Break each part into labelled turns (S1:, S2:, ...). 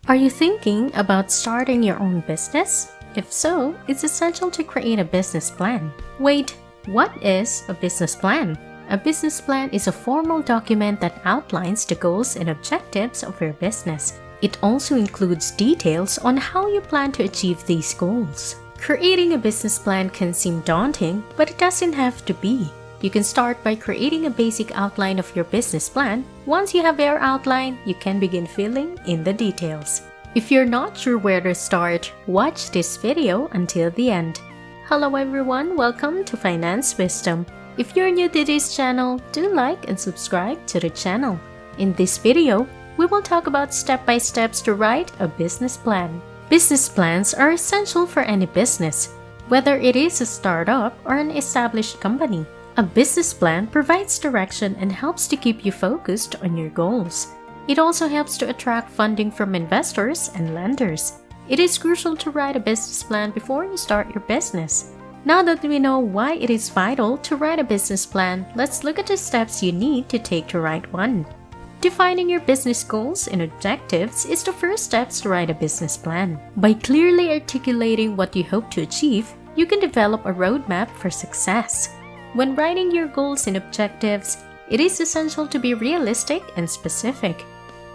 S1: Are you thinking about starting your own business? If so, it's essential to create a business plan. Wait, what is a business plan? A business plan is a formal document that outlines the goals and objectives of your business. It also includes details on how you plan to achieve these goals. Creating a business plan can seem daunting, but it doesn't have to be. You can start by creating a basic outline of your business plan. Once you have your outline, you can begin filling in the details. If you're not sure where to start, watch this video until the end. Hello everyone, welcome to Finance Wisdom. If you're new to this channel, do like and subscribe to the channel. In this video, we will talk about step-by-steps to write a business plan. Business plans are essential for any business, whether it is a startup or an established company. A business plan provides direction and helps to keep you focused on your goals. It also helps to attract funding from investors and lenders. It is crucial to write a business plan before you start your business. Now that we know why it is vital to write a business plan, let's look at the steps you need to take to write one. Defining your business goals and objectives is the first step to write a business plan. By clearly articulating what you hope to achieve, you can develop a roadmap for success. When writing your goals and objectives, it is essential to be realistic and specific.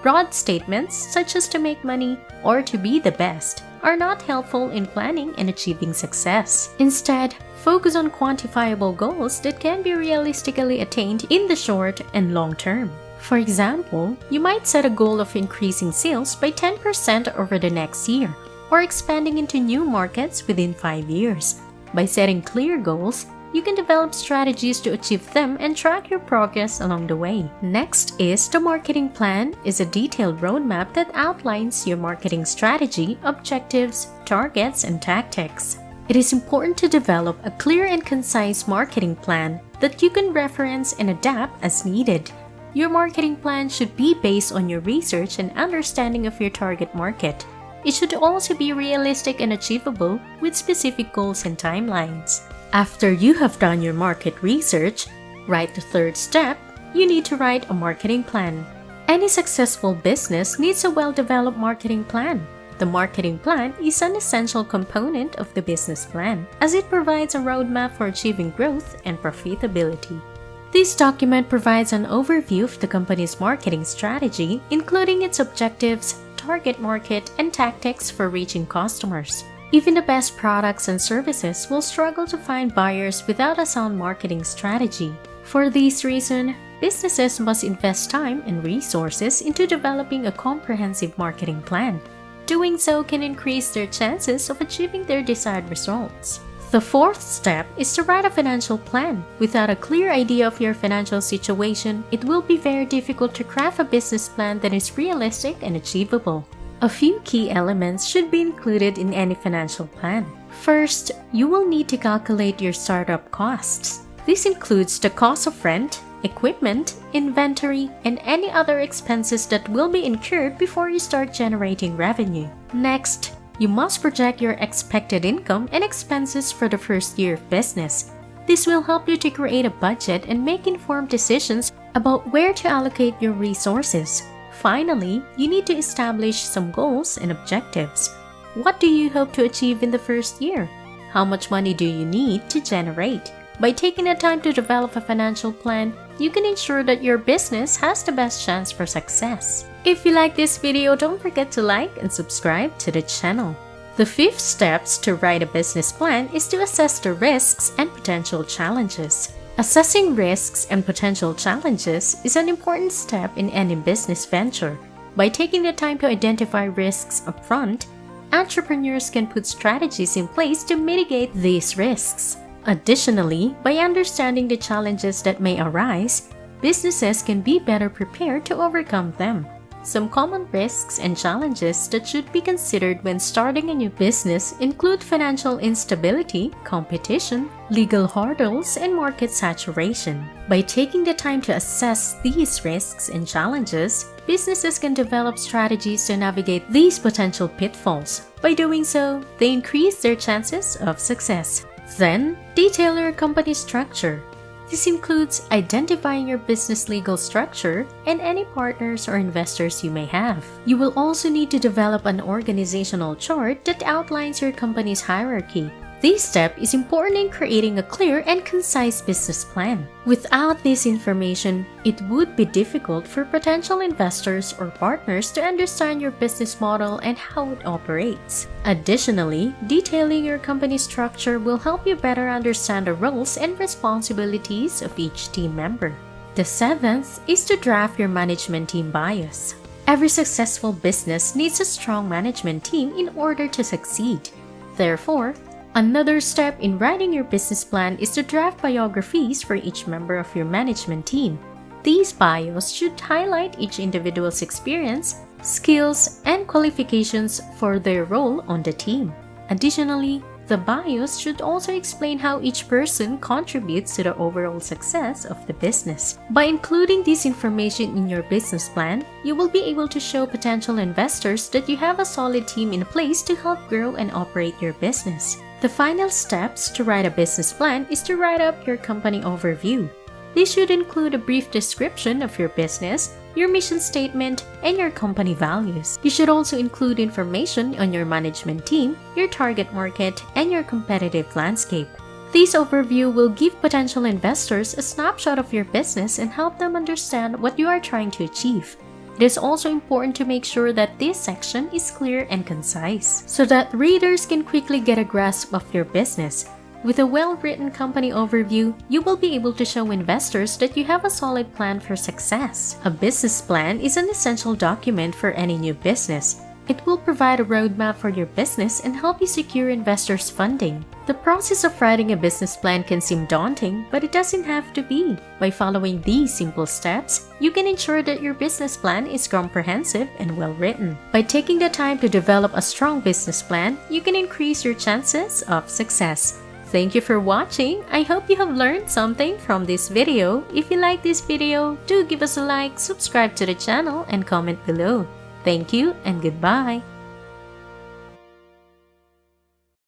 S1: Broad statements such as to make money or to be the best are not helpful in planning and achieving success. Instead, focus on quantifiable goals that can be realistically attained in the short and long term. For example, you might set a goal of increasing sales by 10% over the next year, or expanding into new markets within 5 years. By setting clear goals, you can develop strategies to achieve them and track your progress along the way. Next is the marketing plan is a detailed roadmap that outlines your marketing strategy, objectives, targets, and tactics. It is important to develop a clear and concise marketing plan that you can reference and adapt as needed. Your marketing plan should be based on your research and understanding of your target market. It should also be realistic and achievable with specific goals and timelines. After you have done your market research, write the third step, you need to write a marketing plan. Any successful business needs a well-developed marketing plan. The marketing plan is an essential component of the business plan, as it provides a roadmap for achieving growth and profitability. This document provides an overview of the company's marketing strategy, including its objectives, target market, and tactics for reaching customers. Even the best products and services will struggle to find buyers without a sound marketing strategy. For this reason, businesses must invest time and resources into developing a comprehensive marketing plan. Doing so can increase their chances of achieving their desired results. The fourth step is to write a financial plan. Without a clear idea of your financial situation, it will be very difficult to craft a business plan that is realistic and achievable. A few key elements should be included in any financial plan. First, you will need to calculate your startup costs. This includes the cost of rent, equipment, inventory, and any other expenses that will be incurred before you start generating revenue. Next, you must project your expected income and expenses for the first year of business. This will help you to create a budget and make informed decisions about where to allocate your resources. Finally, you need to establish some goals and objectives. What do you hope to achieve in the first year? How much money do you need to generate? By taking the time to develop a financial plan, you can ensure that your business has the best chance for success. If you like this video, don't forget to like and subscribe to the channel. The fifth step to write a business plan is to assess the risks and potential challenges. Assessing risks and potential challenges is an important step in any business venture. By taking the time to identify risks upfront, entrepreneurs can put strategies in place to mitigate these risks. Additionally, by understanding the challenges that may arise, businesses can be better prepared to overcome them. Some common risks and challenges that should be considered when starting a new business include financial instability, competition, legal hurdles, and market saturation. By taking the time to assess these risks and challenges, businesses can develop strategies to navigate these potential pitfalls. By doing so, they increase their chances of success. Then, detail your company structure. This includes identifying your business legal structure and any partners or investors you may have. You will also need to develop an organizational chart that outlines your company's hierarchy. This step is important in creating a clear and concise business plan. Without this information, it would be difficult for potential investors or partners to understand your business model and how it operates. Additionally, detailing your company's structure will help you better understand the roles and responsibilities of each team member. The seventh is to draft your management team bios. Every successful business needs a strong management team in order to succeed. Therefore, another step in writing your business plan is to draft biographies for each member of your management team. These bios should highlight each individual's experience, skills, and qualifications for their role on the team. Additionally, the bios should also explain how each person contributes to the overall success of the business. By including this information in your business plan, you will be able to show potential investors that you have a solid team in place to help grow and operate your business. The final steps to write a business plan is to write up your company overview. This should include a brief description of your business, your mission statement, and your company values. You should also include information on your management team, your target market, and your competitive landscape. This overview will give potential investors a snapshot of your business and help them understand what you are trying to achieve. It is also important to make sure that this section is clear and concise, so that readers can quickly get a grasp of your business. With a well-written company overview, you will be able to show investors that you have a solid plan for success. A business plan is an essential document for any new business. It will provide a roadmap for your business and help you secure investors' funding. The process of writing a business plan can seem daunting, but it doesn't have to be. By following these simple steps, you can ensure that your business plan is comprehensive and well written. By taking the time to develop a strong business plan, you can increase your chances of success. Thank you for watching. I hope you have learned something from this video. If you like this video, do give us a like, subscribe to the channel, and comment below. Thank you and goodbye.